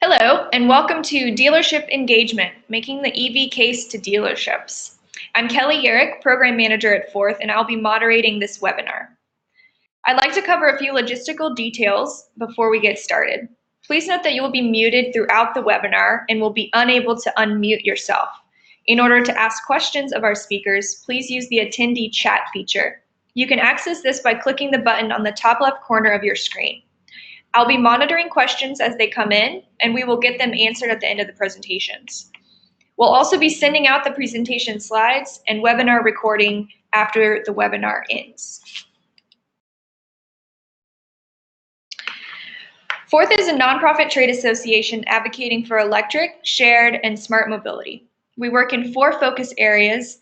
Hello, and welcome to Dealership Engagement, making the EV case to dealerships. I'm Kelly Yerrick, Program Manager at Forth, and I'll be moderating this webinar. I'd like to cover a few logistical details before we get started. Please note that you will be muted throughout the webinar and will be unable to unmute yourself. In order to ask questions of our speakers, please use the attendee chat feature. You can access this by clicking the button on the top left corner of your screen. I'll be monitoring questions as they come in, and we will get them answered at the end of the presentations. We'll also be sending out the presentation slides and webinar recording after the webinar ends. Forth is a nonprofit trade association advocating for electric, shared, and smart mobility. We work in 4 focus areas: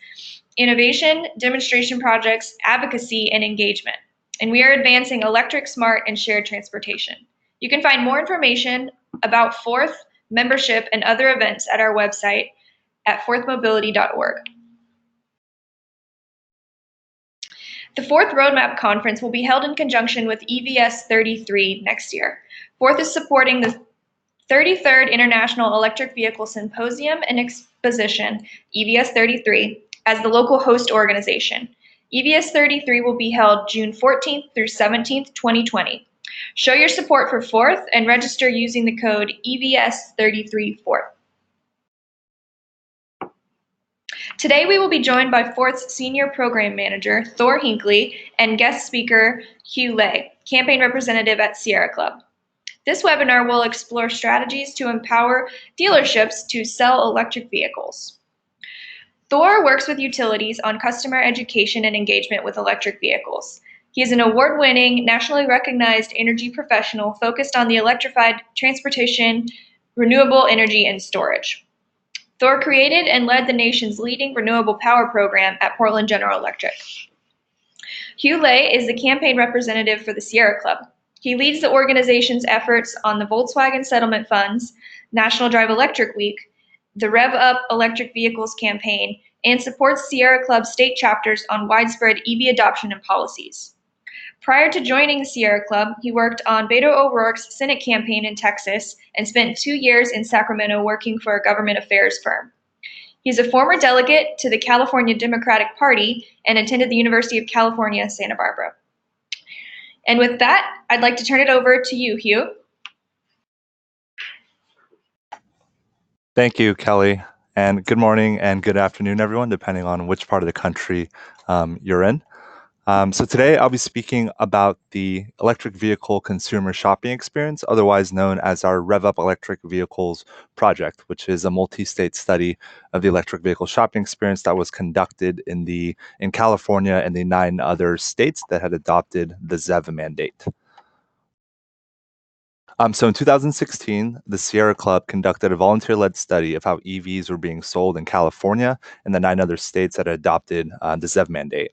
innovation, demonstration projects, advocacy, and engagement. And we are advancing electric, smart, and shared transportation. You can find more information about Forth, membership, and other events at our website at forthmobility.org. The Forth Roadmap Conference will be held in conjunction with EVS 33 next year. Forth is supporting the 33rd International Electric Vehicle Symposium and Exposition, EVS 33, as the local host organization. EVS 33 will be held June 14th through 17th, 2020. Show your support for Forth and register using the code EVS33Forth. Today we will be joined by Forth's Senior Program Manager, Thor Hinckley, and guest speaker, Hieu, campaign representative at Sierra Club. This webinar will explore strategies to empower dealerships to sell electric vehicles. Thor works with utilities on customer education and engagement with electric vehicles. He is an award-winning, nationally recognized energy professional focused on the electrified transportation, renewable energy, and storage. Thor created and led the nation's leading renewable power program at Portland General Electric. Hieu is the campaign representative for the Sierra Club. He leads the organization's efforts on the Volkswagen Settlement Funds, National Drive Electric Week, the Rev Up Electric Vehicles campaign, and supports Sierra Club state chapters on widespread EV adoption and policies. Prior to joining the Sierra Club, he worked on Beto O'Rourke's Senate campaign in Texas and spent 2 years in Sacramento working for a government affairs firm. He's a former delegate to the California Democratic Party and attended the University of California, Santa Barbara. And with that, I'd like to turn it over to you, Hieu. Thank you, Kelly, and good morning and good afternoon, everyone, depending on which part of the country you're in. So today I'll be speaking about the electric vehicle consumer shopping experience, otherwise known as our Rev Up Electric Vehicles project, which is a multi-state study of the electric vehicle shopping experience that was conducted in California and the 9 other states that had adopted the ZEV mandate. So in 2016, the Sierra Club conducted a volunteer-led study of how EVs were being sold in California and the 9 other states that had adopted the ZEV mandate.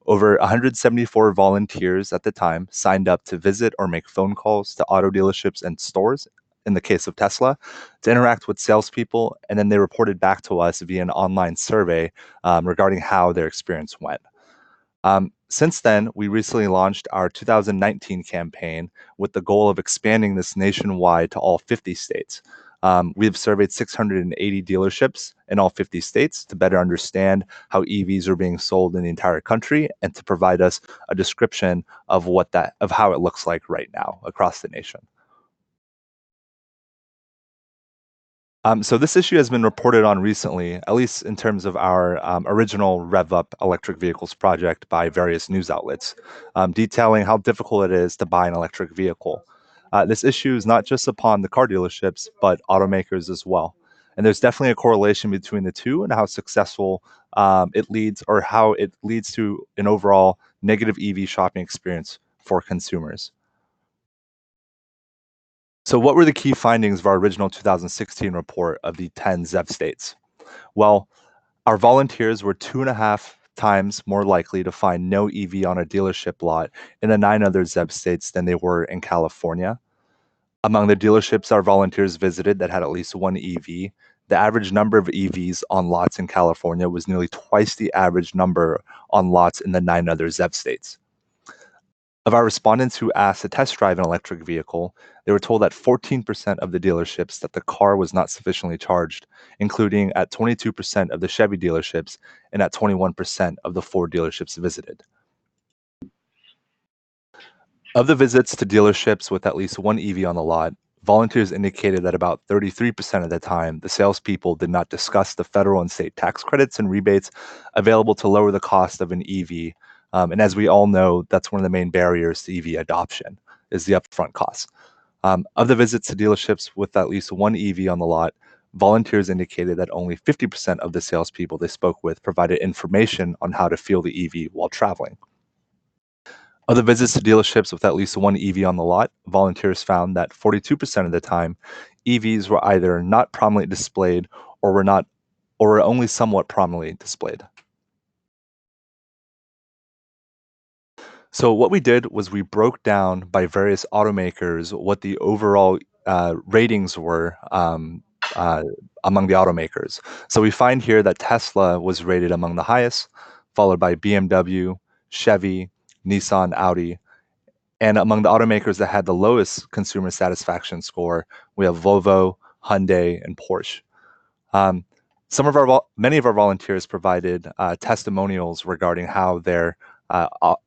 Over 174 volunteers at the time signed up to visit or make phone calls to auto dealerships and stores, in the case of Tesla, to interact with salespeople, and then they reported back to us via an online survey regarding how their experience went. Since then, we recently launched our 2019 campaign with the goal of expanding this nationwide to all 50 states. We have surveyed 680 dealerships in all 50 states to better understand how EVs are being sold in the entire country and to provide us a description of how it looks like right now across the nation. So this issue has been reported on recently, at least in terms of our original Rev Up Electric Vehicles project by various news outlets, detailing how difficult it is to buy an electric vehicle. This issue is not just upon the car dealerships, but automakers as well. And there's definitely a correlation between the two and how successful it leads, or how it leads to an overall negative EV shopping experience for consumers. So what were the key findings of our original 2016 report of the 10 ZEV states? Well, our volunteers were 2.5 times more likely to find no EV on a dealership lot in the 9 other ZEV states than they were in California. Among the dealerships our volunteers visited that had at least one EV, the average number of EVs on lots in California was nearly twice the average number on lots in the 9 other ZEV states. Of our respondents who asked to test drive an electric vehicle, they were told at 14% of the dealerships that the car was not sufficiently charged, including at 22% of the Chevy dealerships and at 21% of the Ford dealerships visited. Of the visits to dealerships with at least one EV on the lot, volunteers indicated that about 33% of the time, the salespeople did not discuss the federal and state tax credits and rebates available to lower the cost of an EV. And as we all know, that's one of the main barriers to EV adoption is the upfront cost. Of the visits to dealerships with at least one EV on the lot, volunteers indicated that only 50% of the salespeople they spoke with provided information on how to fuel the EV while traveling. Of the visits to dealerships with at least one EV on the lot, volunteers found that 42% of the time, EVs were either not prominently displayed or were only somewhat prominently displayed. So what we did was we broke down by various automakers what the overall ratings were uh, among the automakers. So we find here that Tesla was rated among the highest, followed by BMW, Chevy, Nissan, Audi. And among the automakers that had the lowest consumer satisfaction score, we have Volvo, Hyundai, and Porsche. Um, many of our volunteers provided testimonials regarding how their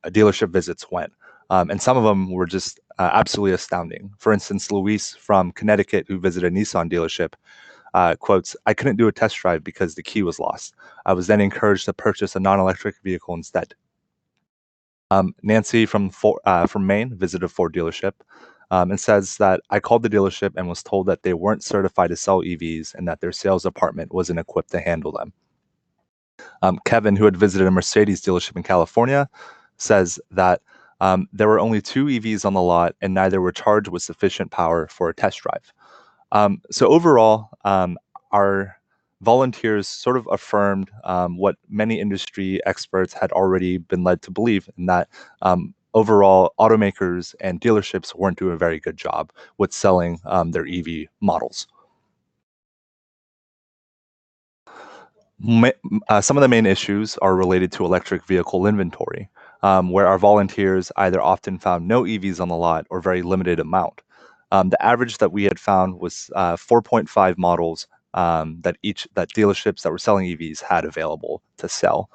dealership visits went, and some of them were just absolutely astounding. For instance, Luis from Connecticut, who visited a Nissan dealership, quotes, "I couldn't do a test drive because the key was lost. I was then encouraged to purchase a non-electric vehicle instead." Nancy from Maine visited a Ford dealership and says that I called the dealership and was told that they weren't certified to sell EVs and that their sales department wasn't equipped to handle them. Kevin, who had visited a Mercedes dealership in California, says that there were only two EVs on the lot and neither were charged with sufficient power for a test drive. So overall, our volunteers sort of affirmed what many industry experts had already been led to believe, in that overall automakers and dealerships weren't doing a very good job with selling their EV models. Some of the main issues are related to electric vehicle inventory, where our volunteers either often found no EVs on the lot or very limited amount. The average that we had found was 4.5 models that dealerships that were selling EVs had available to sell.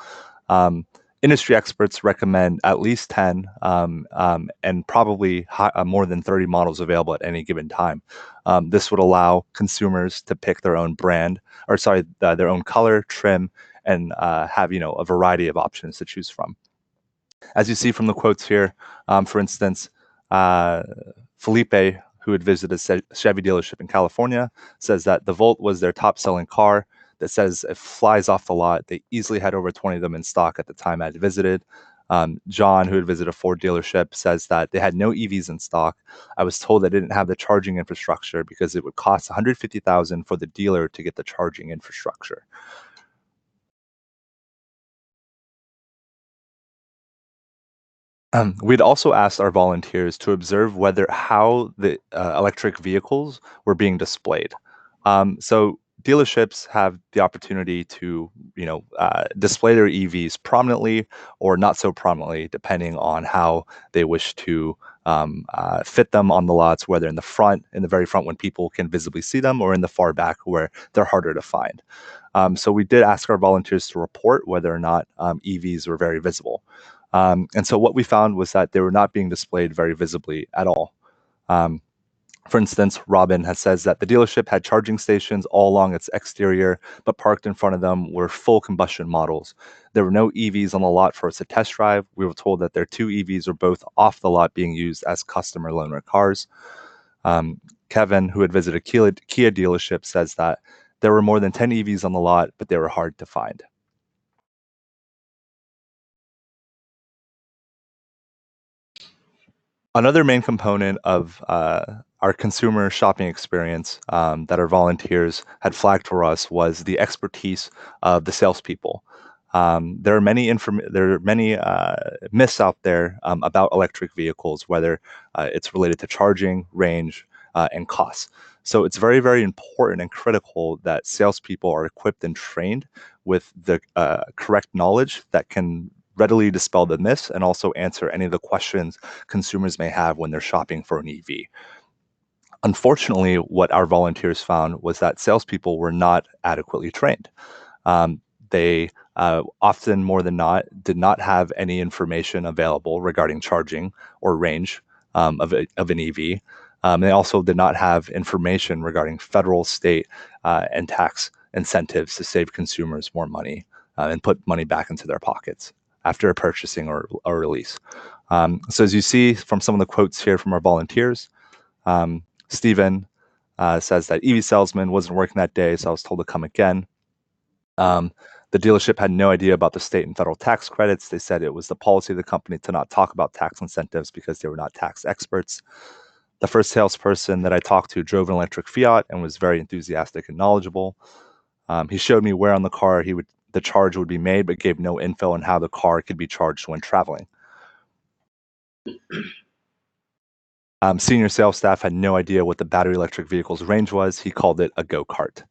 Um, Industry experts recommend at least 10 and probably more than 30 models available at any given time. This would allow consumers to pick their own brand, or sorry, their own color, trim, and have a variety of options to choose from. As you see from the quotes here, for instance, uh, Felipe, who had visited a Chevy dealership in California, says that the Volt was their top selling car. That says it flies off the lot. They easily had over 20 of them in stock at the time I had visited. John, who had visited a Ford dealership, says that they had no EVs in stock. I was told they didn't have the charging infrastructure because it would cost $150,000 for the dealer to get the charging infrastructure. We'd also asked our volunteers to observe how the electric vehicles were being displayed. So dealerships have the opportunity to, display their EVs prominently or not so prominently, depending on how they wish to fit them on the lots, whether in the very front when people can visibly see them, or in the far back where they're harder to find. So we did ask our volunteers to report whether or not EVs were very visible. And so what we found was that they were not being displayed very visibly at all. Um, for instance, Robin says that the dealership had charging stations all along its exterior, but parked in front of them were full combustion models. There were no EVs on the lot for us to test drive. We were told that their two EVs were both off the lot being used as customer loaner cars. Kevin, who had visited a Kia dealership, says that there were more than 10 EVs on the lot, but they were hard to find. Another main component of our consumer shopping experience that our volunteers had flagged for us was the expertise of the salespeople. There are many myths out there about electric vehicles, whether it's related to charging, range, and costs. So it's very, very important and critical that salespeople are equipped and trained with the correct knowledge that can readily dispel the myths and also answer any of the questions consumers may have when they're shopping for an EV. Unfortunately, what our volunteers found was that salespeople were not adequately trained. They often, more than not, did not have any information available regarding charging or range of an EV. They also did not have information regarding federal, state, and tax incentives to save consumers more money and put money back into their pockets after purchasing or release. So as you see from some of the quotes here from our volunteers, Stephen says that EV salesman wasn't working that day, so I was told to come again. The dealership had no idea about the state and federal tax credits. They said it was the policy of the company to not talk about tax incentives because they were not tax experts. The first salesperson that I talked to drove an electric Fiat and was very enthusiastic and knowledgeable. He showed me where on the car the charge would be made, but gave no info on how the car could be charged when traveling. Senior sales staff had no idea what the battery electric vehicle's range was. He called it a go-kart.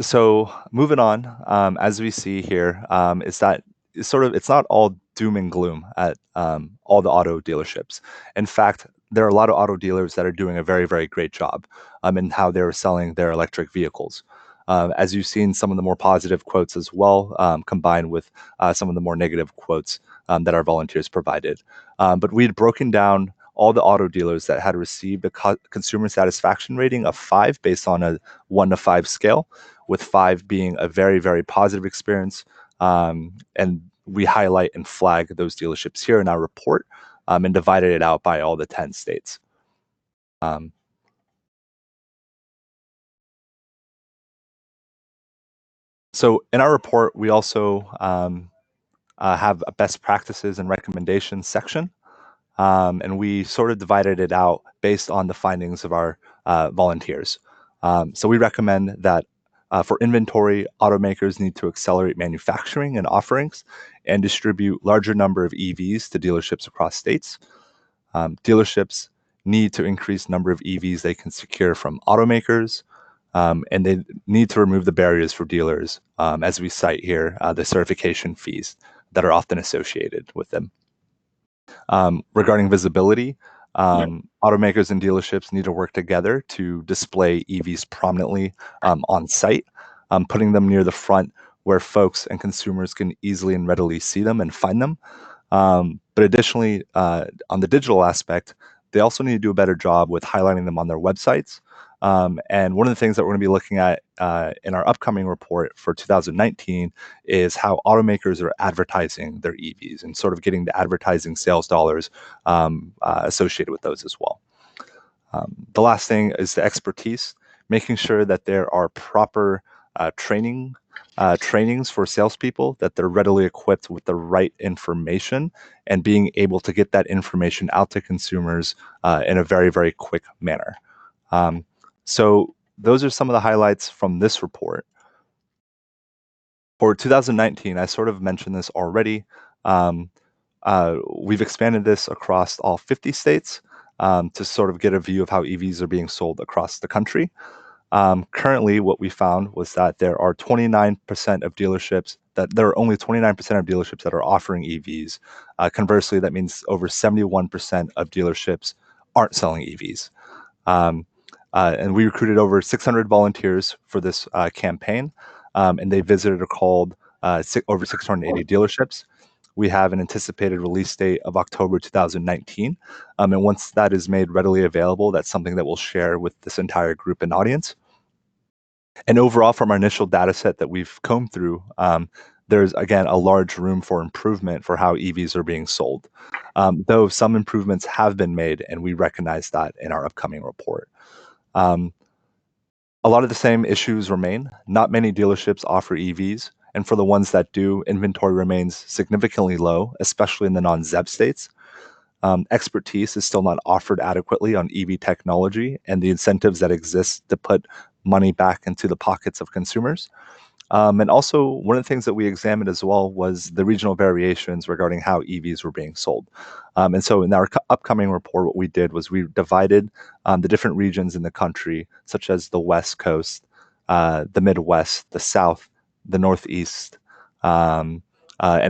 So moving on, as we see here, is that it's not all doom and gloom at all the auto dealerships. In fact, there are a lot of auto dealers that are doing a very, very great job in how they're selling their electric vehicles. As you've seen some of the more positive quotes as well, combined with some of the more negative quotes that our volunteers provided. But we had broken down all the auto dealers that had received a consumer satisfaction rating of 5 based on a 1 to 5 scale, with 5 being a very, very positive experience. And we highlight and flag those dealerships here in our report and divided it out by all the 10 states. So in our report, we also have a best practices and recommendations section. And we sort of divided it out based on the findings of our volunteers. So we recommend that for inventory, automakers need to accelerate manufacturing and offerings and distribute larger number of EVs to dealerships across states. Dealerships need to increase number of EVs they can secure from automakers, and they need to remove the barriers for dealers, as we cite here, the certification fees that are often associated with them. Regarding visibility, automakers and dealerships need to work together to display EVs prominently on site, putting them near the front where folks and consumers can easily and readily see them and find them. But additionally, on the digital aspect, they also need to do a better job with highlighting them on their websites. And one of the things that we're going to be looking at in our upcoming report for 2019 is how automakers are advertising their EVs and sort of getting the advertising sales dollars associated with those as well. The last thing is the expertise, making sure that there are proper trainings for salespeople, that they're readily equipped with the right information and being able to get that information out to consumers in a very, very quick manner. So those are some of the highlights from this report. For 2019, I sort of mentioned this already. We've expanded this across all 50 states to sort of get a view of how EVs are being sold across the country. Currently, what we found was that there are 29% of dealerships there are only 29% of dealerships that are offering EVs. Conversely, that means over 71% of dealerships aren't selling EVs. And we recruited over 600 volunteers for this campaign, and they visited or called over 680 dealerships. We have an anticipated release date of October 2019. And once that is made readily available, that's something that we'll share with this entire group and audience. And overall, from our initial data set that we've combed through, there's, again, a large room for improvement for how EVs are being sold, though some improvements have been made, and we recognize that in our upcoming report. A lot of the same issues remain. Not many dealerships offer EVs, and for the ones that do, inventory remains significantly low, especially in the non-ZEV states. Expertise is still not offered adequately on EV technology and the incentives that exist to put money back into the pockets of consumers. And also, one of the things that we examined as well was the regional variations regarding how EVs were being sold. And so in our upcoming report, what we did was we divided the different regions in the country, such as the West Coast, the Midwest, the South, the Northeast, and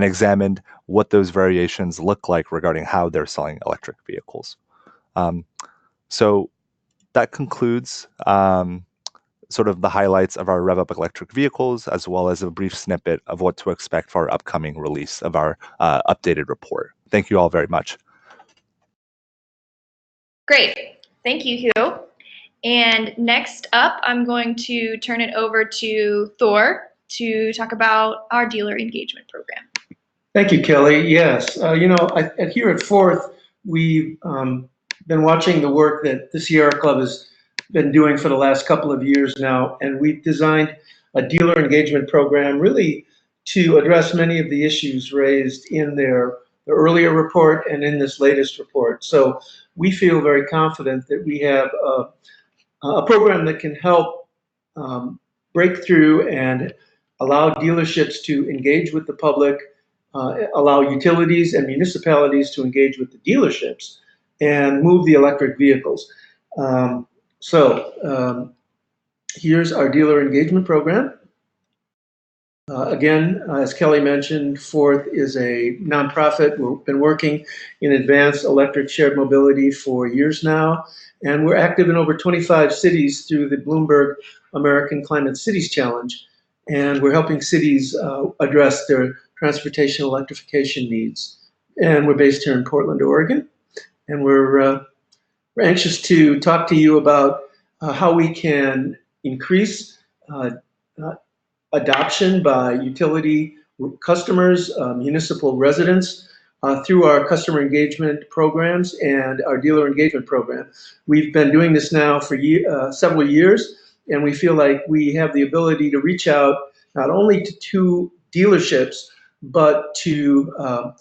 examined what those variations look like regarding how they're selling electric vehicles. So that concludes sort of the highlights of our Rev Up electric vehicles, as well as a brief snippet of what to expect for our upcoming release of our updated report. Thank you all very much. Great. Thank you, Hieu. And next up, I'm going to turn it over to Thor to talk about our dealer engagement program. Thank you, Kelly. Yes, here at Fourth, we've been watching the work that the Sierra Club has been doing for the last couple of years now, and we've designed a dealer engagement program really to address many of the issues raised in the earlier report and in this latest report. So we feel very confident that we have a program that can help break through and allow dealerships to engage with the public, allow utilities and municipalities to engage with the dealerships and move the electric vehicles. Here's our dealer engagement program. Again, as Kelly mentioned, Fourth is a nonprofit. We've been working in advanced electric shared mobility for years now, and we're active in over 25 cities through the Bloomberg American Climate Cities Challenge, and we're helping cities address their transportation electrification needs. And we're based here in Portland, Oregon, and we're anxious to talk to you about how we can increase adoption by utility customers, municipal residents, through our customer engagement programs and our dealer engagement program. We've been doing this now for several years, and we feel like we have the ability to reach out not only to dealerships, but to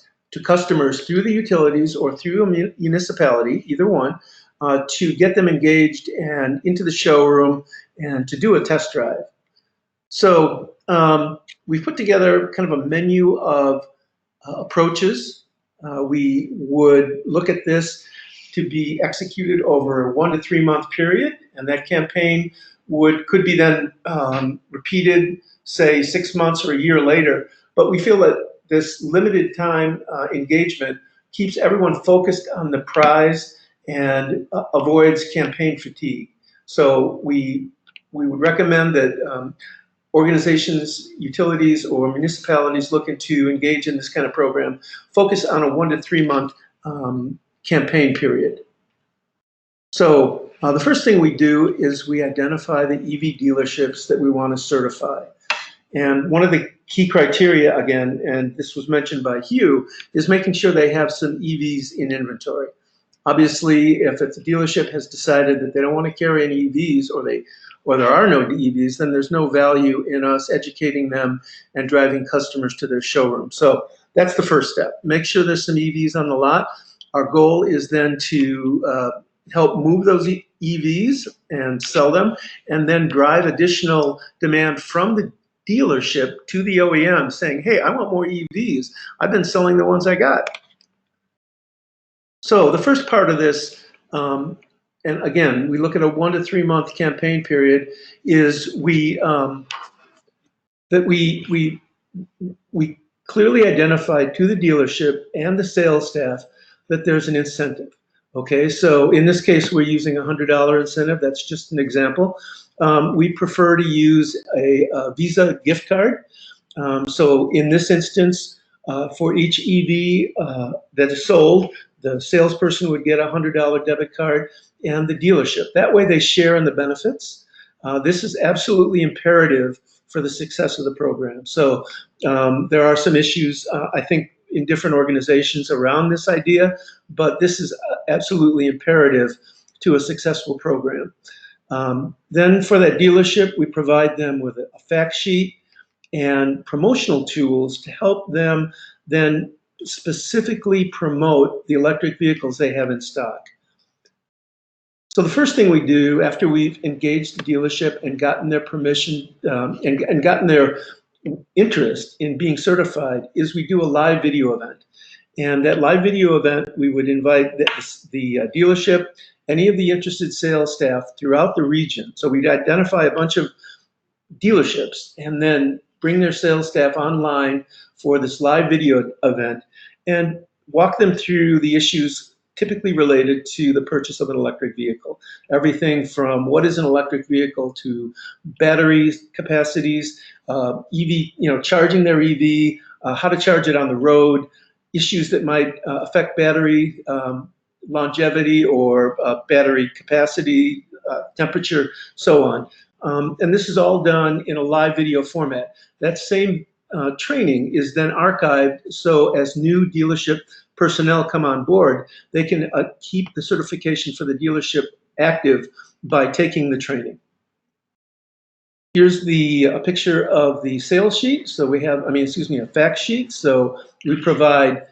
customers through the utilities or through a municipality, either one, to get them engaged and into the showroom and to do a test drive. So we've put together kind of a menu of approaches. We would look at this to be executed over a 1 to 3 month period, and that campaign could be then repeated, say 6 months or a year later. But we feel that this limited time engagement keeps everyone focused on the prize and avoids campaign fatigue. So we would recommend that organizations, utilities, or municipalities looking to engage in this kind of program focus on a 1 to 3 month campaign period. So the first thing we do is we identify the EV dealerships that we want to certify. And one of the key criteria, again, and this was mentioned by Hieu, is making sure they have some EVs in inventory. Obviously, if it's a dealership has decided that they don't want to carry any EVs, or there are no EVs, then there's no value in us educating them and driving customers to their showroom. So that's the first step. Make sure there's some EVs on the lot. Our goal is then to help move those EVs and sell them, and then drive additional demand from the dealership to the OEM saying, hey, I want more EVs. I've been selling the ones I got. So the first part of this, and again, we look at a 1 to 3 month campaign period, is we clearly identify to the dealership and the sales staff that there's an incentive. Okay, so in this case, we're using a $100 incentive. That's just an example. We prefer to use a Visa gift card. So in this instance, for each EV that is sold, the salesperson would get a $100 debit card, and the dealership. That way they share in the benefits. This is absolutely imperative for the success of the program. So there are some issues, I think, in different organizations around this idea, but this is absolutely imperative to a successful program. Then for that dealership, we provide them with a fact sheet and promotional tools to help them then specifically promote the electric vehicles they have in stock. So the first thing we do after we've engaged the dealership and gotten their permission and gotten their interest in being certified is we do a live video event. And that live video event, we would invite the dealership, any of the interested sales staff throughout the region. So we'd identify a bunch of dealerships and then bring their sales staff online for this live video event and walk them through the issues typically related to the purchase of an electric vehicle. Everything from what is an electric vehicle to battery capacities, EV, charging their EV, how to charge it on the road, issues that might affect battery longevity or battery capacity, temperature, so on. And this is all done in a live video format. That same training is then archived, so as new dealership personnel come on board, they can keep the certification for the dealership active by taking the training. Here's a picture of the sales sheet. So we have, a fact sheet. So we provide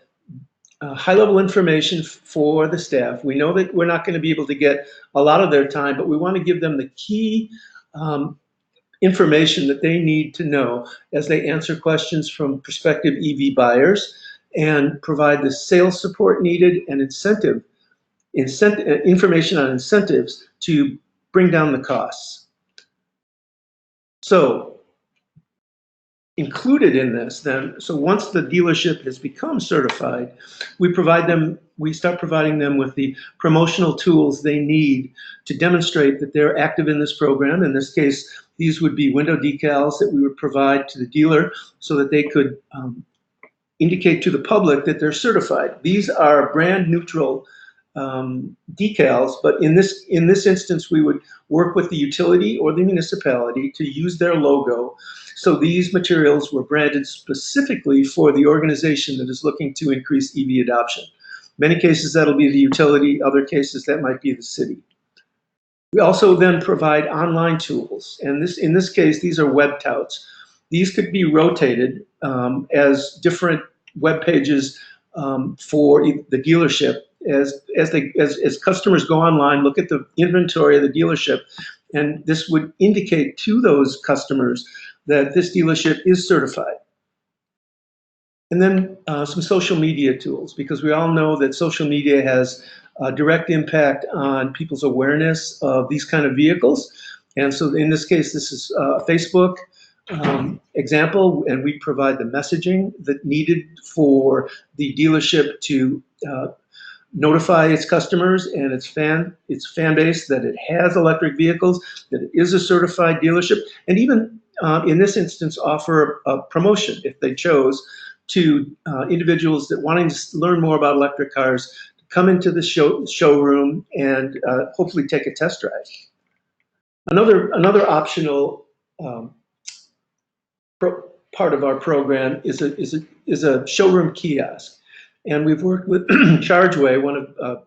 high-level information for the staff. We know that we're not going to be able to get a lot of their time, but we want to give them the key information that they need to know as they answer questions from prospective EV buyers and provide the sales support needed and information on incentives to bring down the costs. So included in this then, so once the dealership has become certified, we start providing them with the promotional tools they need to demonstrate that they're active in this program. In this case, these would be window decals that we would provide to the dealer so that they could indicate to the public that they're certified. These are brand neutral decals, but in this instance, we would work with the utility or the municipality to use their logo. So these materials were branded specifically for the organization that is looking to increase EV adoption. Many cases that'll be the utility, other cases that might be the city. We also then provide online tools, and in this case, these are web touts. These could be rotated as different web pages for the dealership as customers go online, look at the inventory of the dealership, and this would indicate to those customers that this dealership is certified. And then some social media tools, because we all know that social media has a direct impact on people's awareness of these kind of vehicles. And so in this case, this is a Facebook example, and we provide the messaging that needed for the dealership to notify its customers and its fan base that it has electric vehicles, that it is a certified dealership, and even in this instance offer a promotion if they chose to individuals that wanting to learn more about electric cars to come into the showroom and hopefully take a test drive. Another optional part of our program is a showroom kiosk. And we've worked with ChargeWay, one of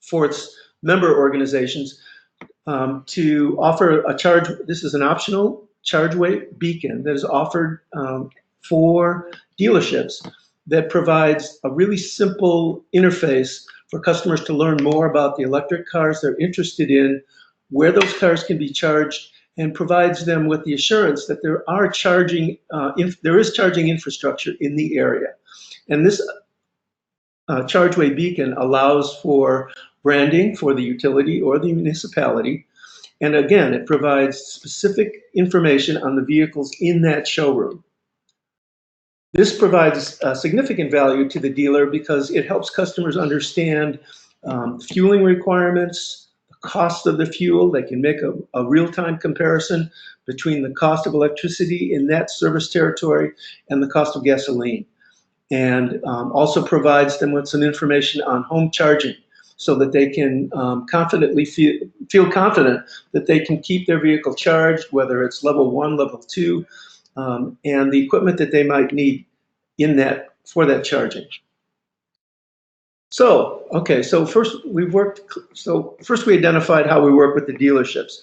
Ford's member organizations, to offer a charge. This is an optional ChargeWay beacon that is offered for dealerships that provides a really simple interface for customers to learn more about the electric cars they're interested in, where those cars can be charged, and provides them with the assurance that there is charging infrastructure in the area. And this ChargeWay beacon allows for branding for the utility or the municipality. And again, it provides specific information on the vehicles in that showroom. This provides significant value to the dealer because it helps customers understand fueling requirements, the cost of the fuel. They can make a real-time comparison between the cost of electricity in that service territory and the cost of gasoline. And also provides them with some information on home charging so that they can confidently feel confident that they can keep their vehicle charged, whether it's level 1, level 2, and the equipment that they might need for that charging. So first we identified how we work with the dealerships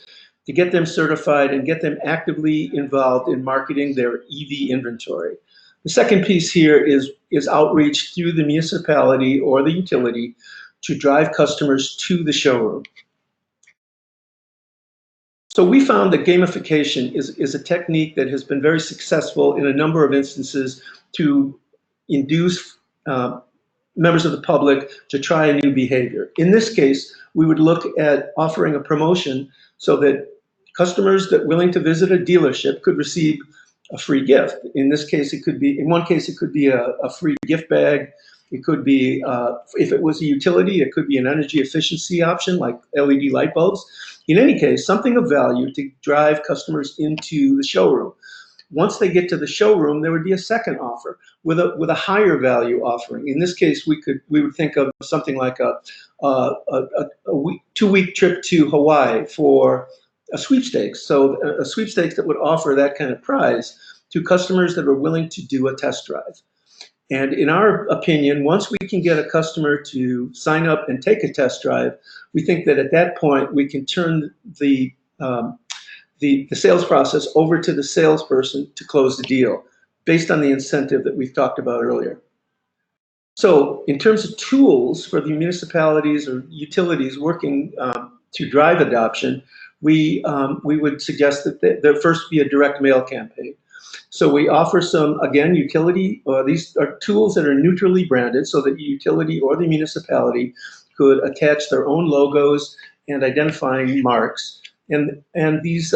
to get them certified and get them actively involved in marketing their EV inventory. The second piece here is outreach through the municipality or the utility to drive customers to the showroom. So we found that gamification is a technique that has been very successful in a number of instances to induce members of the public to try a new behavior. In this case, we would look at offering a promotion so that customers that willing to visit a dealership could receive a free gift. In this case, it could be, in one case, it could be a free gift bag. It could be, if it was a utility, it could be an energy efficiency option like LED light bulbs. In any case, something of value to drive customers into the showroom. Once they get to the showroom, there would be a second offer with a higher value offering. In this case, we would think of something like a 2-week trip to Hawaii for a sweepstakes. So a sweepstakes that would offer that kind of prize to customers that are willing to do a test drive. And in our opinion, once we can get a customer to sign up and take a test drive, we think that at that point we can turn the sales process over to the salesperson to close the deal based on the incentive that we've talked about earlier. So in terms of tools for the municipalities or utilities working to drive adoption, we would suggest that there first be a direct mail campaign. So we offer some, again, utility, these are tools that are neutrally branded so that the utility or the municipality could attach their own logos and identifying marks. And these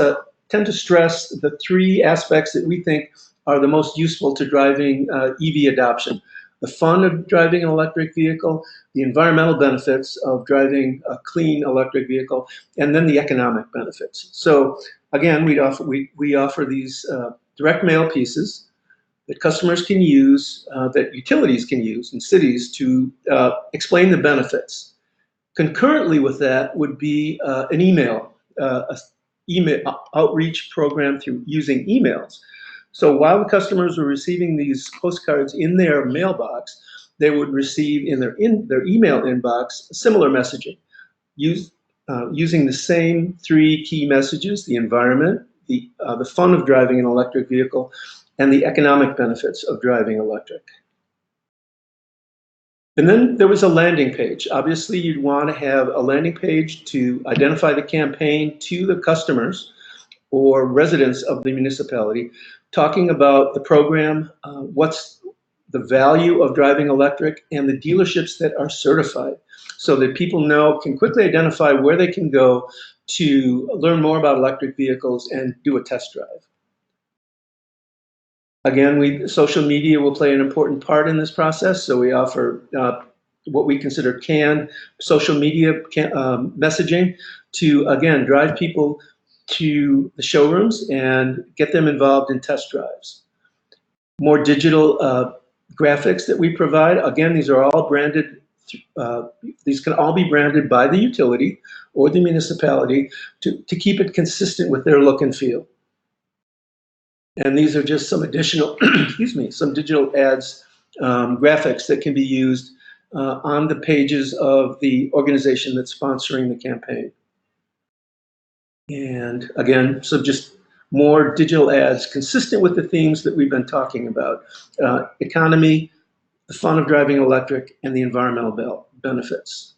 tend to stress the 3 aspects that we think are the most useful to driving EV adoption. The fun of driving an electric vehicle, the environmental benefits of driving a clean electric vehicle, and then the economic benefits. So again, we offer these direct mail pieces that customers can use, that utilities can use in cities to explain the benefits. Concurrently with that would be an email outreach program through using emails. So while the customers were receiving these postcards in their mailbox, they would receive in their email inbox similar messaging, using the same 3 key messages: the environment, the fun of driving an electric vehicle, and the economic benefits of driving electric. And then there was a landing page. Obviously, you'd want to have a landing page to identify the campaign to the customers or residents of the municipality, talking about the program, what's the value of driving electric, and the dealerships that are certified, so that people can quickly identify where they can go to learn more about electric vehicles and do a test drive. Again, social media will play an important part in this process, so we offer what we consider canned social media messaging to, again, drive people to the showrooms and get them involved in test drives. More digital graphics that we provide, again, these are all branded, these can all be branded by the utility or the municipality to keep it consistent with their look and feel. And these are just some additional, some digital ads, graphics that can be used on the pages of the organization that's sponsoring the campaign. And again, so just more digital ads consistent with the themes that we've been talking about: economy, the fun of driving electric, and the environmental benefits.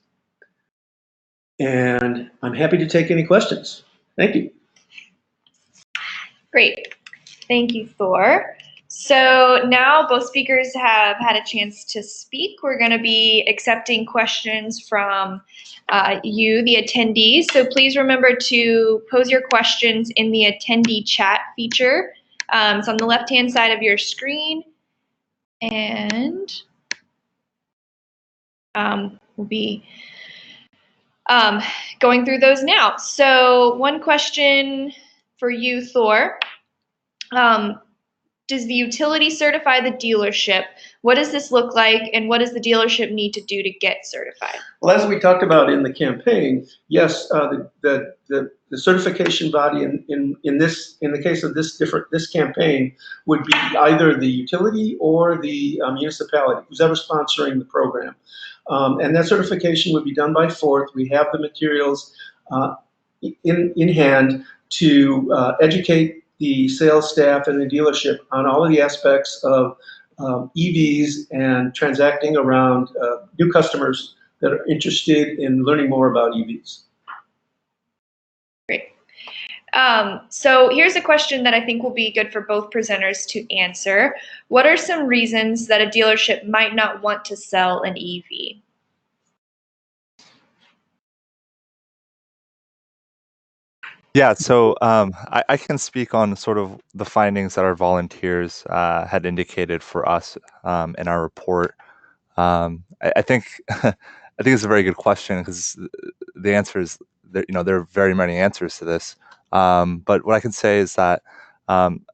And I'm happy to take any questions. Thank you. Great. Thank you, Thor. So now both speakers have had a chance to speak. We're going to be accepting questions from you, the attendees. So please remember to pose your questions in the attendee chat feature. It's on the left-hand side of your screen. And we'll be going through those now. So one question for you, Thor. Does the utility certify the dealership? What does this look like, and what does the dealership need to do to get certified? Well, as we talked about in the campaign, yes, the certification body in the case of this campaign would be either the utility or the municipality, who's ever sponsoring the program, and that certification would be done by Forth. We have the materials in hand to educate the sales staff and the dealership on all of the aspects of EVs and transacting around new customers that are interested in learning more about EVs. Great. So here's a question that I think will be good for both presenters to answer. What are some reasons that a dealership might not want to sell an EV? Yeah, so I can speak on sort of the findings that our volunteers had indicated for us in our report. I think I think it's a very good question because the answer is that, there are very many answers to this. But what I can say is that um,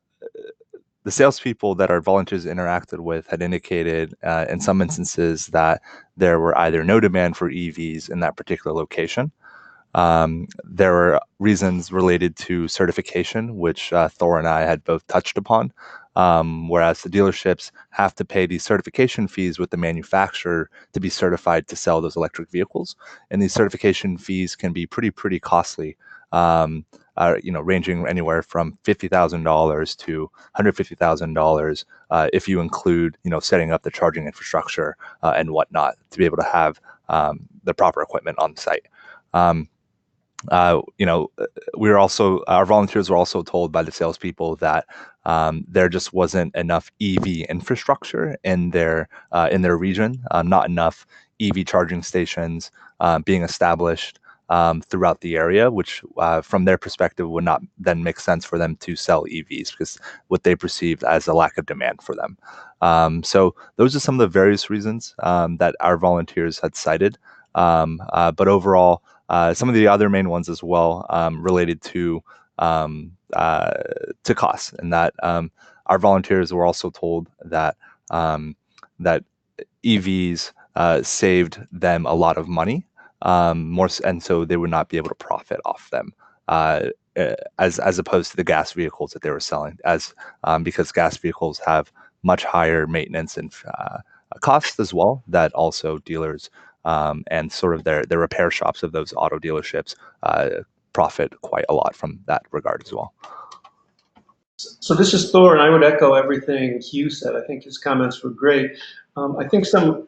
the salespeople that our volunteers interacted with had indicated in some instances that there were either no demand for EVs in that particular location. There were reasons related to certification, which Thor and I had both touched upon. Whereas the dealerships have to pay these certification fees with the manufacturer to be certified to sell those electric vehicles, and these certification fees can be pretty costly. Ranging anywhere from $50,000 to $150,000 if you include, setting up the charging infrastructure and whatnot to be able to have the proper equipment on site. Um, uh, you know, our volunteers were also told by the salespeople that there just wasn't enough EV infrastructure in their region, not enough EV charging stations being established throughout the area, which from their perspective would not then make sense for them to sell EVs because what they perceived as a lack of demand for them. So those are some of the various reasons that our volunteers had cited. But overall, some of the other main ones as well related um, uh, to costs, and that our volunteers were also told that that EVs saved them a lot of money, and so they would not be able to profit off them. As opposed to the gas vehicles that they were selling, because gas vehicles have much higher maintenance and costs as well. That also dealers and sort of their repair shops of those auto dealerships profit quite a lot from that regard as well. So this is Thor, and I would echo everything Hieu said. I think his comments were great. I think some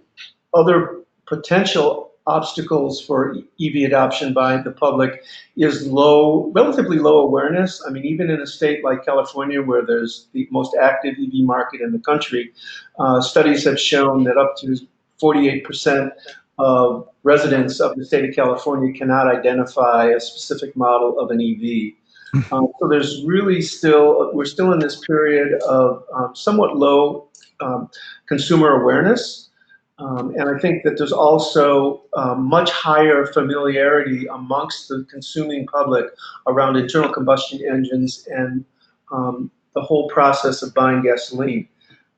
other potential obstacles for EV adoption by the public is relatively low awareness. I mean, even in a state like California, where there's the most active EV market in the country, studies have shown that up to 48% of residents of the state of California cannot identify a specific model of an EV. So there's really we're still in this period of somewhat low consumer awareness. And I think that there's also much higher familiarity amongst the consuming public around internal combustion engines and the whole process of buying gasoline.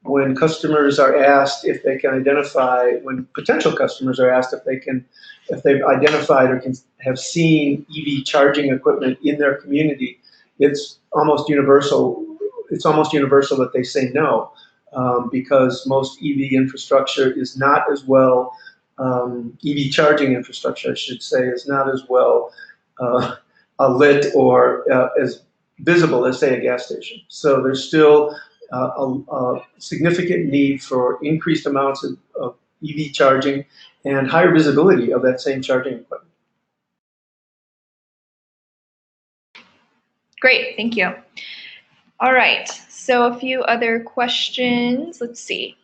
When customers are asked if they can identify, when potential customers are asked if they've identified or can have seen EV charging equipment in their community, it's almost universal. It's almost universal that they say no, because most EV infrastructure is not as well. EV charging infrastructure, I should say, is not as well lit or as visible as, say, a gas station. So there's still a significant need for increased amounts of EV charging and higher visibility of that same charging equipment. Great, thank you. All right, so a few other questions. Let's see.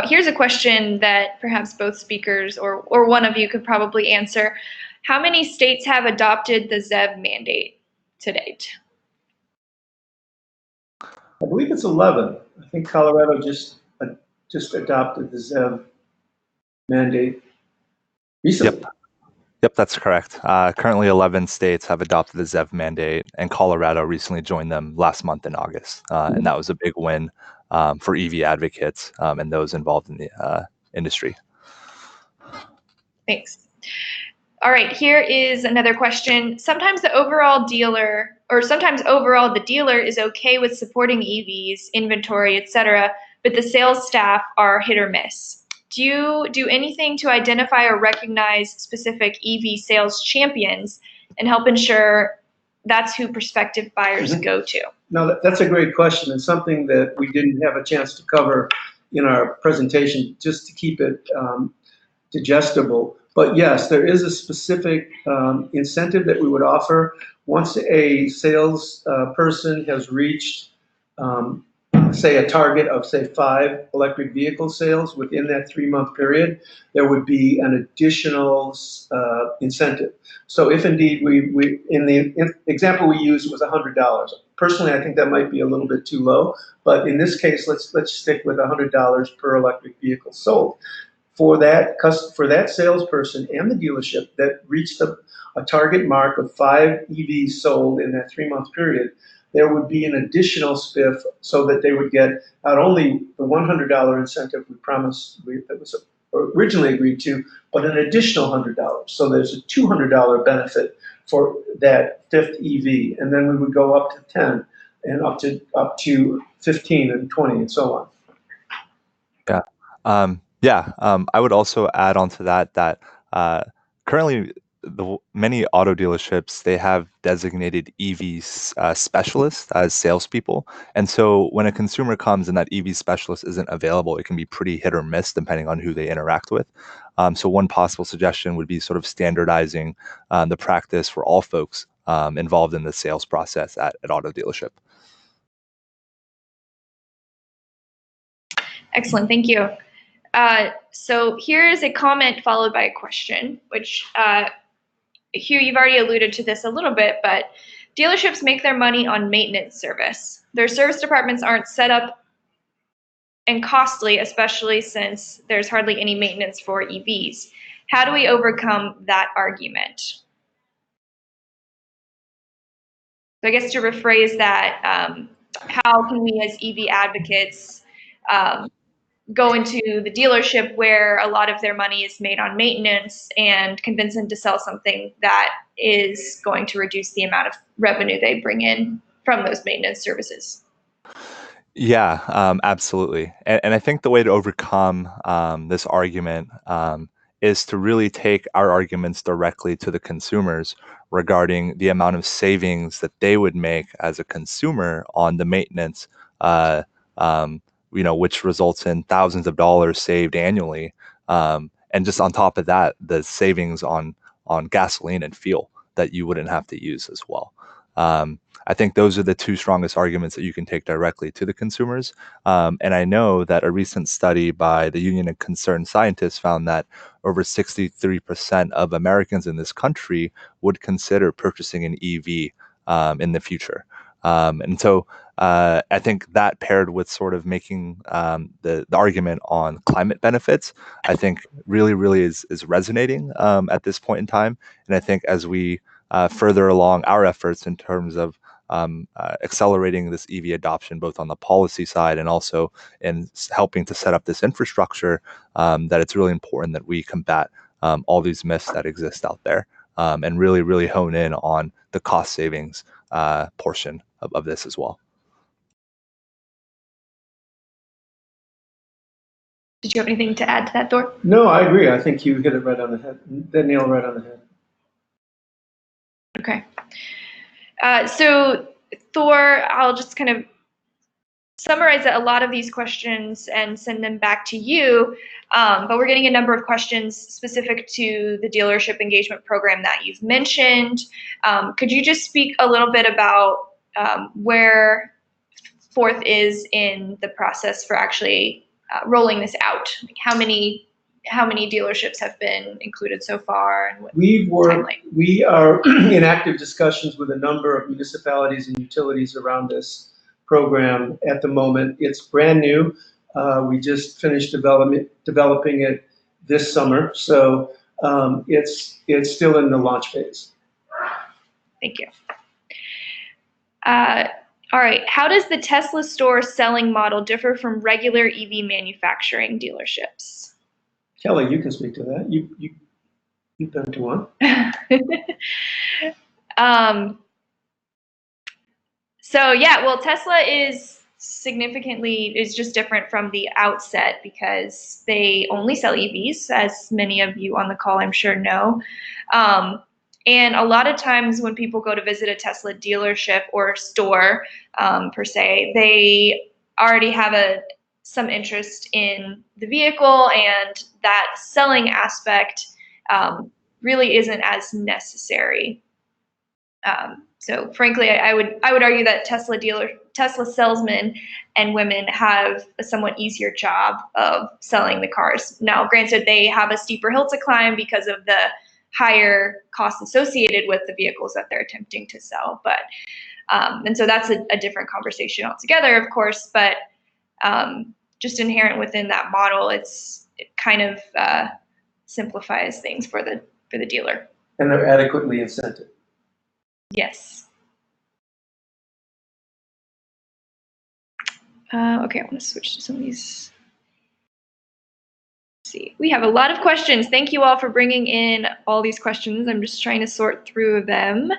Here's a question that perhaps both speakers or one of you could probably answer. How many states have adopted the ZEV mandate to date? I believe it's 11. I think Colorado just adopted the ZEV mandate recently. Yep, that's correct. Currently, 11 states have adopted the ZEV mandate, and Colorado recently joined them last month in August. And that was a big win for EV advocates and those involved in the industry. Thanks. All right, here is another question. Sometimes the overall the dealer is okay with supporting EVs, inventory, etc., but the sales staff are hit or miss. Do you do anything to identify or recognize specific EV sales champions and help ensure that's who prospective buyers go to? No, that's a great question, and something that we didn't have a chance to cover in our presentation, just to keep it digestible. But yes, there is a specific incentive that we would offer once a sales person has reached say a target of say 5 electric vehicle sales within that 3-month period, there would be an additional incentive. So if indeed we in the example we used was $100. Personally, I think that might be a little bit too low, but in this case, let's stick with $100 per electric vehicle sold. For that salesperson and the dealership that reached a target mark of 5 EVs sold in that 3-month period, there would be an additional spiff so that they would get not only the $100 incentive we promised that was originally agreed to, but an additional $100. So there's a $200 benefit for that 5th EV, and then we would go up to 10 and up to 15 and 20 and so on. I would also add on to that currently many auto dealerships, they have designated EV specialists as salespeople. And so when a consumer comes and that EV specialist isn't available, it can be pretty hit or miss depending on who they interact with. So one possible suggestion would be sort of standardizing the practice for all folks involved in the sales process at an auto dealership. Excellent, thank you. So here is a comment followed by a question, which Hieu, you've already alluded to this a little bit, but dealerships make their money on maintenance service. Their service departments aren't set up and costly, especially since there's hardly any maintenance for EVs. How do we overcome that argument? So I guess to rephrase that, how can we as EV advocates go into the dealership where a lot of their money is made on maintenance and convince them to sell something that is going to reduce the amount of revenue they bring in from those maintenance services? Yeah, absolutely. And I think the way to overcome this argument is to really take our arguments directly to the consumers regarding the amount of savings that they would make as a consumer on the maintenance, uh, which results in thousands of dollars saved annually. And just on top of that, the savings on gasoline and fuel that you wouldn't have to use as well. I think those are the two strongest arguments that you can take directly to the consumers. And I know that a recent study by the Union of Concerned Scientists found that over 63% of Americans in this country would consider purchasing an EV in the future. And so I think that paired with sort of making the argument on climate benefits, I think really is resonating at this point in time. And I think as we further along our efforts in terms of accelerating this EV adoption, both on the policy side and also in helping to set up this infrastructure, that it's really important that we combat all these myths that exist out there and really hone in on the cost savings portion of this as well. Did you have anything to add to that, Thor? No, I agree. I think you hit it right on the head. The nail right on the head. Okay. So Thor, I'll just kind of summarize a lot of these questions and send them back to you, but we're getting a number of questions specific to the dealership engagement program that you've mentioned. Could you just speak a little bit about where Fourth is in the process for actually rolling this out? Like how many dealerships have been included so far? And what we are in active discussions with a number of municipalities and utilities around this program at the moment. It's brand new. We just finished developing it this summer, so it's still in the launch phase. Thank you. All right. How does the Tesla store selling model differ from regular EV manufacturing dealerships? Kelly, you can speak to that. You've been to one. So yeah, well, Tesla is just different from the outset because they only sell EVs, as many of you on the call I'm sure know. And a lot of times when people go to visit a Tesla dealership or store per se, they already have some interest in the vehicle, and that selling aspect really isn't as necessary. So frankly, I would argue that Tesla salesmen and women have a somewhat easier job of selling the cars. Now, granted, they have a steeper hill to climb because of the higher costs associated with the vehicles that they're attempting to sell. But and so that's a different conversation altogether, of course. But just inherent within that model, it kind of simplifies things for the dealer. And they're adequately incented. Yes. Okay, I want to switch to some of these. Let's see, we have a lot of questions. Thank you all for bringing in all these questions. I'm just trying to sort through them.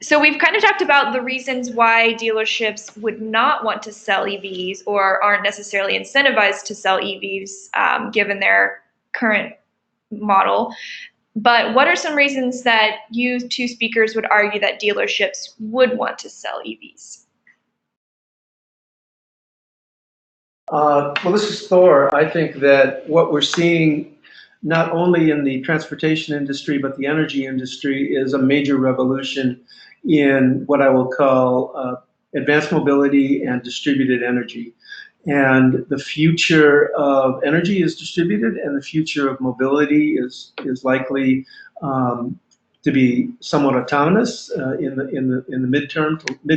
So we've kind of talked about the reasons why dealerships would not want to sell EVs or aren't necessarily incentivized to sell EVs given their current model. But what are some reasons that you two speakers would argue that dealerships would want to sell EVs? Well, this is Thor. I think that what we're seeing not only in the transportation industry, but the energy industry is a major revolution in what I will call advanced mobility and distributed energy. And the future of energy is distributed, and the future of mobility is likely to be somewhat autonomous in the mid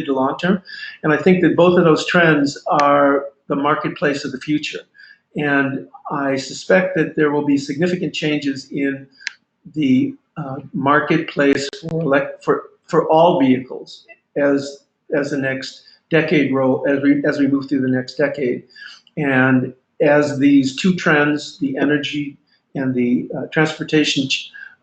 to long term. And I think that both of those trends are the marketplace of the future. And I suspect that there will be significant changes in the marketplace for all vehicles as the next decade roll, as we move through the next decade. And as these two trends, the energy and the transportation,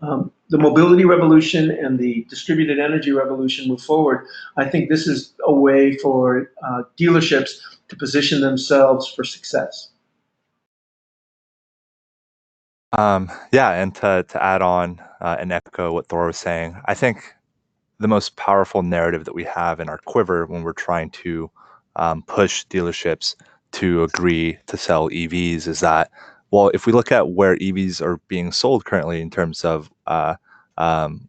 the mobility revolution and the distributed energy revolution move forward, I think this is a way for dealerships to position themselves for success. Yeah, and to add on and echo what Thor was saying, I think the most powerful narrative that we have in our quiver when we're trying to push dealerships to agree to sell EVs is that, well, if we look at where EVs are being sold currently in terms of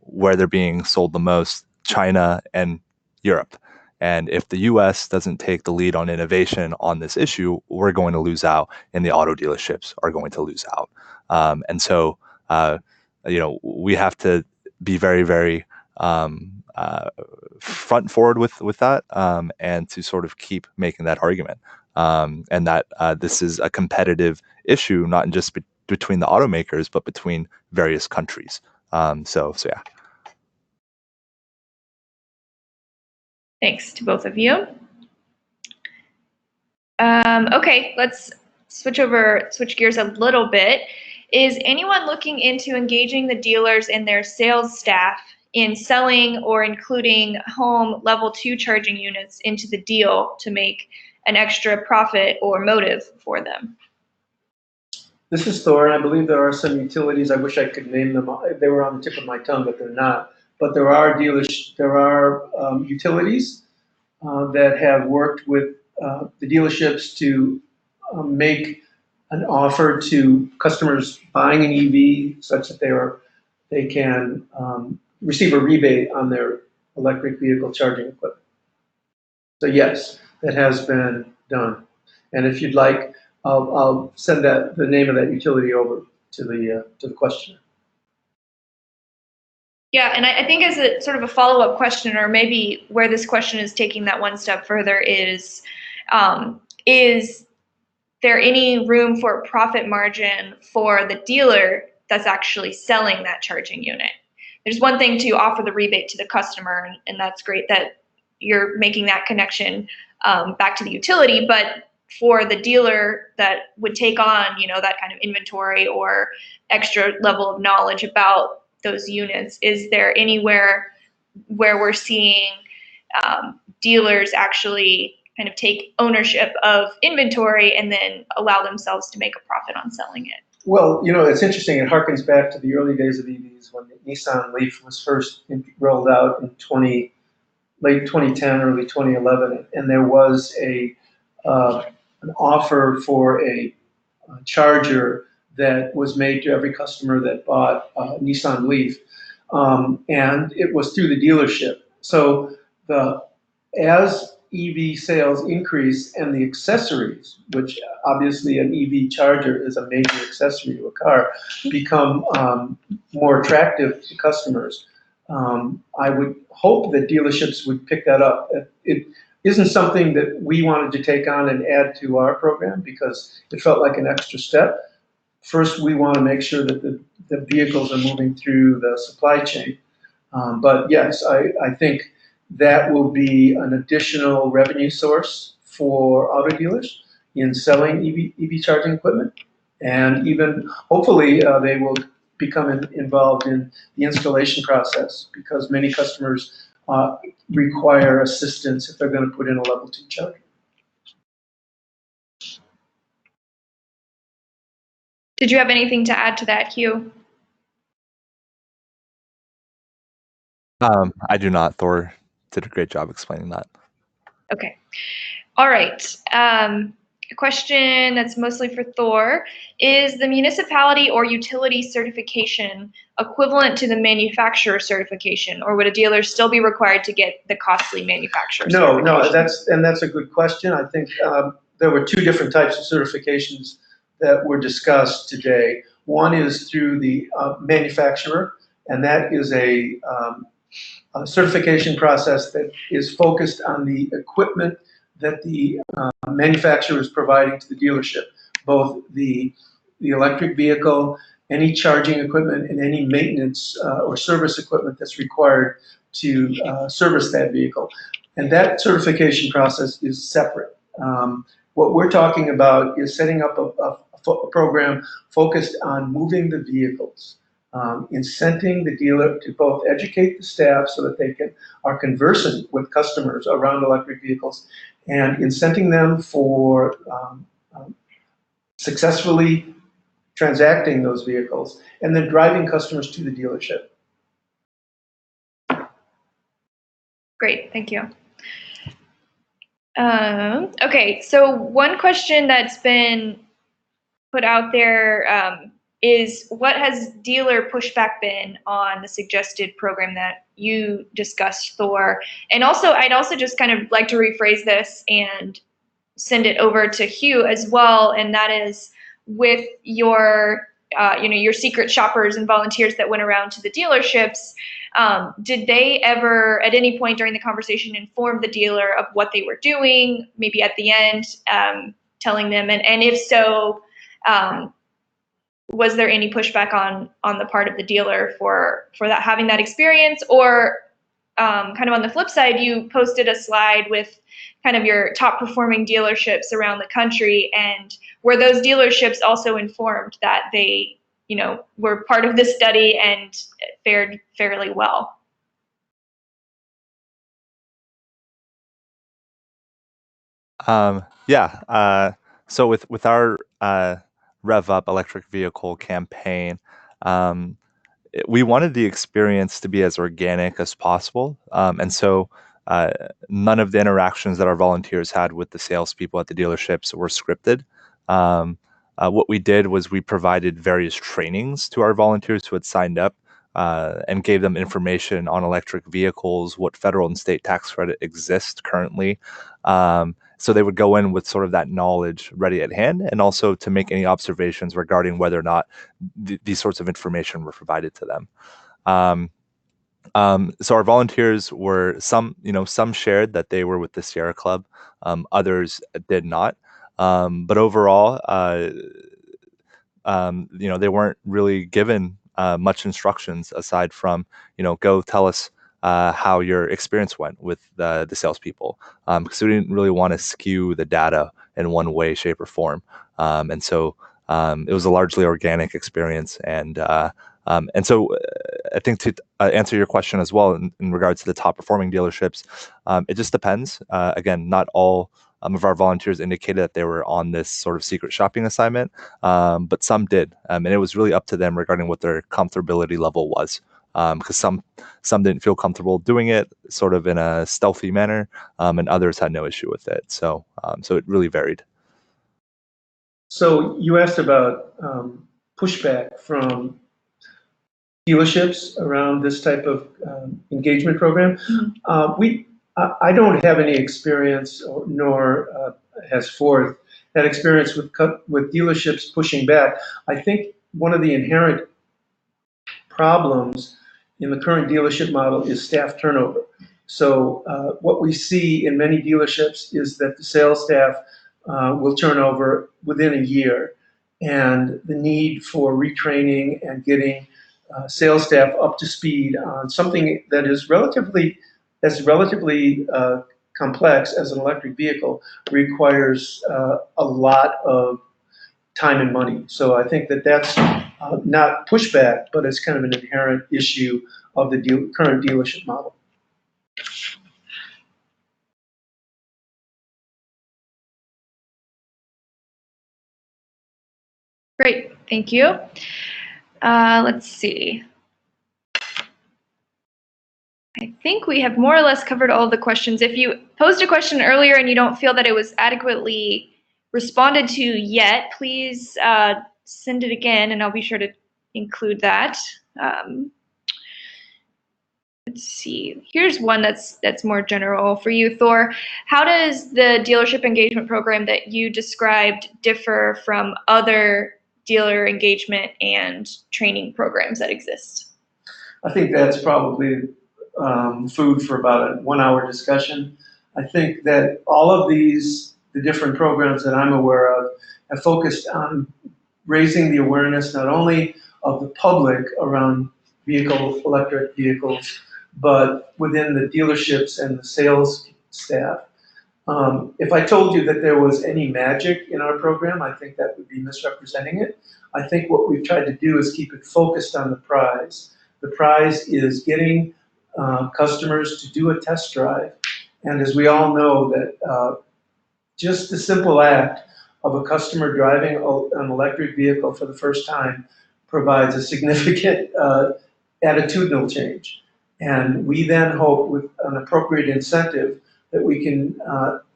where they're being sold the most, China and Europe. And if the US doesn't take the lead on innovation on this issue, we're going to lose out, and the auto dealerships are going to lose out. And so, we have to be very, very front forward with that, and to sort of keep making that argument, and that this is a competitive issue, not just between the automakers, but between various countries. So yeah. Thanks to both of you. Okay, let's switch gears a little bit. Is anyone looking into engaging the dealers and their sales staff in selling or including home level 2 charging units into the deal to make an extra profit or motive for them? This is Thor, and I believe there are some utilities. I wish I could name them. They were on the tip of my tongue, but they're not. But there are utilities that have worked with the dealerships to make an offer to customers buying an EV such that they can receive a rebate on their electric vehicle charging equipment. So yes, that has been done. And if you'd like, I'll send the name of that utility over to the questioner. Yeah, and I think as a sort of a follow-up question, or maybe where this question is taking that one step further, is there any room for a profit margin for the dealer that's actually selling that charging unit? There's one thing to offer the rebate to the customer, and that's great that you're making that connection back to the utility, but for the dealer that would take on, that kind of inventory or extra level of knowledge about those units, is there anywhere where we're seeing dealers actually kind of take ownership of inventory and then allow themselves to make a profit on selling it? Well, it's interesting. It harkens back to the early days of EVs when the Nissan Leaf was first rolled out in late 2010, early 2011, and there was an offer for a charger that was made to every customer that bought a Nissan Leaf, and it was through the dealership. So as EV sales increase and the accessories, which obviously an EV charger is a major accessory to a car, become more attractive to customers, I would hope that dealerships would pick that up. It isn't something that we wanted to take on and add to our program because it felt like an extra step. First, we want to make sure that the vehicles are moving through the supply chain. But yes, I think that will be an additional revenue source for auto dealers in selling EV charging equipment. And even hopefully they will become involved in the installation process because many customers require assistance if they're going to put in a level 2 charger. Did you have anything to add to that, Hieu? I do not. Thor did a great job explaining that. Okay. All right. A question that's mostly for Thor. Is the municipality or utility certification equivalent to the manufacturer certification, or would a dealer still be required to get the costly manufacturer certification? No, that's a good question. I think there were two different types of certifications that were discussed today. One is through the manufacturer, and that is a certification process that is focused on the equipment that the manufacturer is providing to the dealership, both the electric vehicle, any charging equipment, and any maintenance or service equipment that's required to service that vehicle. And that certification process is separate. What we're talking about is setting up a program focused on moving the vehicles, incenting the dealer to both educate the staff so that they are conversant with customers around electric vehicles, and incenting them for successfully transacting those vehicles, and then driving customers to the dealership. Great, thank you. Okay, so one question that's been put out there is, what has dealer pushback been on the suggested program that you discussed, Thor? And also, I'd also just kind of like to rephrase this and send it over to Hieu as well, and that is with your your secret shoppers and volunteers that went around to the dealerships. Did they ever, at any point during the conversation, inform the dealer of what they were doing? Maybe at the end, telling them, and if so, was there any pushback on the part of the dealer for that, having that experience? Or kind of on the flip side, you posted a slide with kind of your top performing dealerships around the country, and were those dealerships also informed that they, were part of this study and fared fairly well? Yeah. So with our Rev Up electric vehicle campaign, we wanted the experience to be as organic as possible, and so none of the interactions that our volunteers had with the salespeople at the dealerships were scripted. What we did was we provided various trainings to our volunteers who had signed up, and gave them information on electric vehicles, what federal and state tax credit exists currently. So they would go in with sort of that knowledge ready at hand, and also to make any observations regarding whether or not these sorts of information were provided to them. So our volunteers were some shared that they were with the Sierra Club, others did not. But overall, they weren't really given much instructions aside from, go tell us how your experience went with the salespeople, because we didn't really want to skew the data in one way, shape, or form. And so it was a largely organic experience. And so I think to answer your question as well in regards to the top performing dealerships, it just depends. Again, not all of our volunteers indicated that they were on this sort of secret shopping assignment, but some did. And it was really up to them regarding what their comfortability level was. Because some didn't feel comfortable doing it sort of in a stealthy manner, and others had no issue with it. So it really varied. So you asked about pushback from dealerships around this type of engagement program. I don't have any experience, nor has Ford had experience with dealerships pushing back. I think one of the inherent problems in the current dealership model is staff turnover. So what we see in many dealerships is that the sales staff will turn over within a year, and the need for retraining and getting sales staff up to speed on something that is relatively complex as an electric vehicle requires a lot of time and money. So I think that that's not pushback, but it's kind of an inherent issue of the current dealership model. Great, thank you. Let's see. I think we have more or less covered all of the questions. If you posed a question earlier and you don't feel that it was adequately responded to yet, please send it again and I'll be sure to include that. Let's see. Here's one that's more general for you, Thor. How does the dealership engagement program that you described differ from other dealer engagement and training programs that exist? I think that's probably food for about a 1 hour discussion. I think that all of the different programs that I'm aware of, have focused on raising the awareness not only of the public around electric vehicles, but within the dealerships and the sales staff. If I told you that there was any magic in our program, I think that would be misrepresenting it. I think what we've tried to do is keep it focused on the prize. The prize is getting customers to do a test drive. And as we all know, that just the simple act of a customer driving an electric vehicle for the first time provides a significant attitudinal change. And we then hope with an appropriate incentive that we can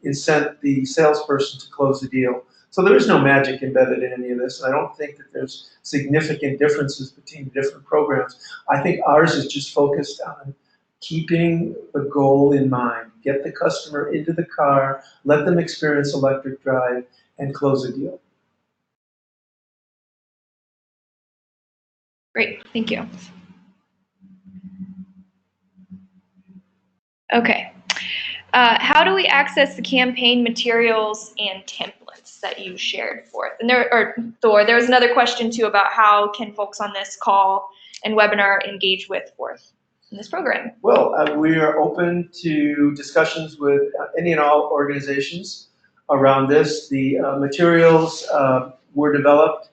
incent the salesperson to close the deal. So there is no magic embedded in any of this. And I don't think that there's significant differences between different programs. I think ours is just focused on keeping the goal in mind. Get the customer into the car, let them experience electric drive, and close a deal. Great, thank you. Okay. How do we access the campaign materials and templates that you shared forth? And Thor, there was another question too about how can folks on this call and webinar engage with Forth in this program? Well, we are open to discussions with any and all organizations around this. The materials were developed,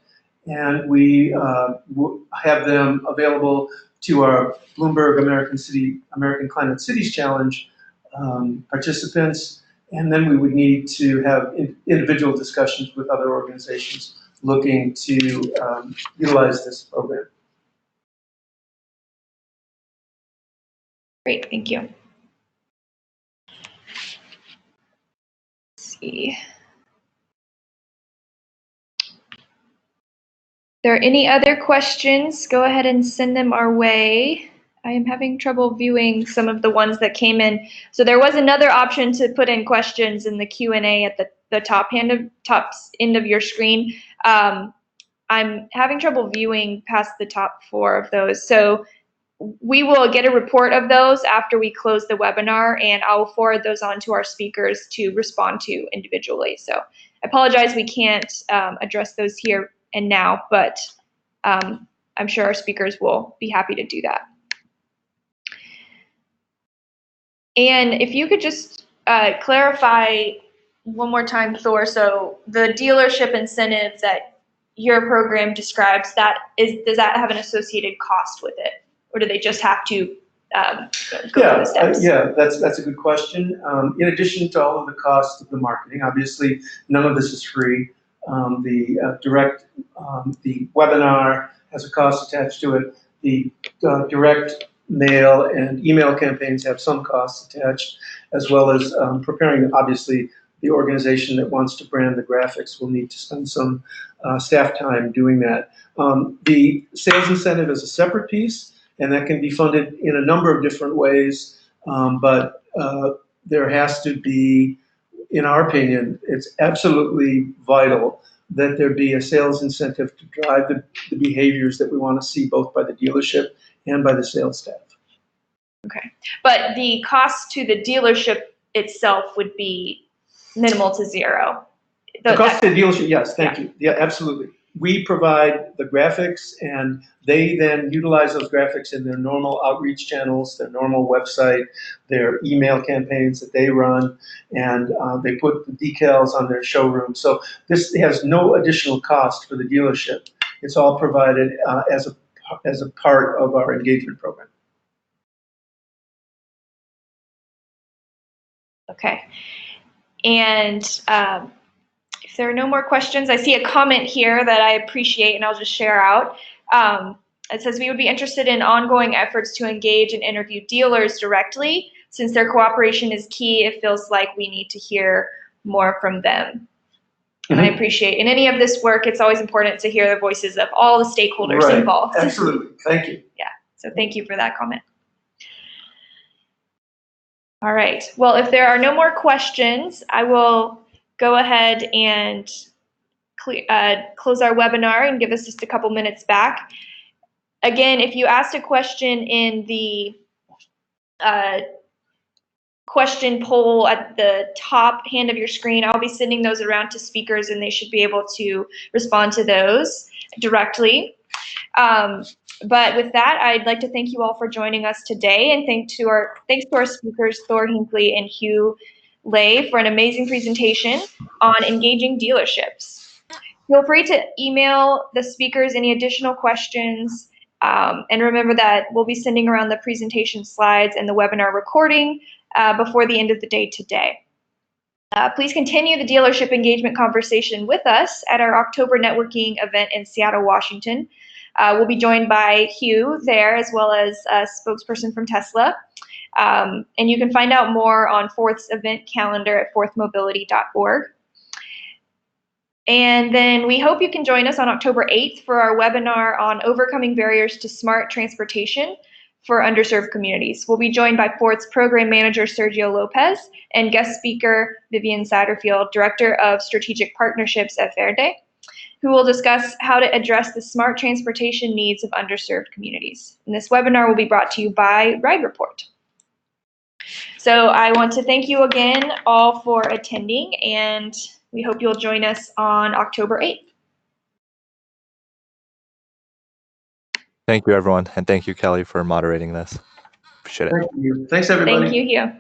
and we have them available to our Bloomberg American Climate Cities Challenge participants, and then we would need to have individual discussions with other organizations looking to utilize this program. Great, thank you. Let's see. If there are any other questions, go ahead and send them our way. I am having trouble viewing some of the ones that came in. So there was another option to put in questions in the Q&A at the top end of your screen. I'm having trouble viewing past the top 4 of those. So we will get a report of those after we close the webinar, and I'll forward those on to our speakers to respond to individually. So I apologize we can't address those here and now, but I'm sure our speakers will be happy to do that. And if you could just clarify one more time, Thor, so the dealership incentives that your program describes, does that have an associated cost with it? Or do they just have to go through the steps? Yeah, that's a good question. In addition to all of the costs of the marketing, obviously none of this is free. The webinar has a cost attached to it. The direct mail and email campaigns have some costs attached, as well as preparing, obviously, the organization that wants to brand the graphics will need to spend some staff time doing that. The sales incentive is a separate piece, and that can be funded in a number of different ways, but there has to be, in our opinion, it's absolutely vital that there be a sales incentive to drive the behaviors that we want to see both by the dealership and by the sales staff. Okay, but the cost to the dealership itself would be minimal to zero. The cost to the dealership, yes, thank you. Yeah, absolutely. We provide the graphics, and they then utilize those graphics in their normal outreach channels, their normal website, their email campaigns that they run, and they put the decals on their showroom. So this has no additional cost for the dealership. It's all provided as a part of our engagement program. Okay, and if there are no more questions, I see a comment here that I appreciate, and I'll just share out. It says, we would be interested in ongoing efforts to engage and interview dealers directly. Since their cooperation is key, it feels like we need to hear more from them. And I appreciate, in any of this work, it's always important to hear the voices of all the stakeholders involved. Absolutely, thank you. Yeah, so thank you for that comment. All right, well, if there are no more questions, I will go ahead and close our webinar and give us just a couple minutes back. Again, if you asked a question in the question poll at the top hand of your screen, I'll be sending those around to speakers, and they should be able to respond to those directly. But with that, I'd like to thank you all for joining us today, and thanks to our speakers, Thor Hinckley and Hieu for an amazing presentation on engaging dealerships. Feel free to email the speakers any additional questions, and remember that we'll be sending around the presentation slides and the webinar recording before the end of the day today. Please continue the dealership engagement conversation with us at our October networking event in Seattle, Washington. We'll be joined by Hieu there, as well as a spokesperson from Tesla. And you can find out more on Forth's event calendar at forthmobility.org. And then we hope you can join us on October 8th for our webinar on overcoming barriers to smart transportation for underserved communities. We'll be joined by Forth's program manager, Sergio Lopez, and guest speaker, Vivian Satterfield, director of strategic partnerships at Verde, who will discuss how to address the smart transportation needs of underserved communities. And this webinar will be brought to you by Ride Report. So I want to thank you again all for attending, and we hope you'll join us on October 8th. Thank you, everyone, and thank you, Kelly, for moderating this. Appreciate it. Thank you. Thanks, everybody. Thank you, Hieu.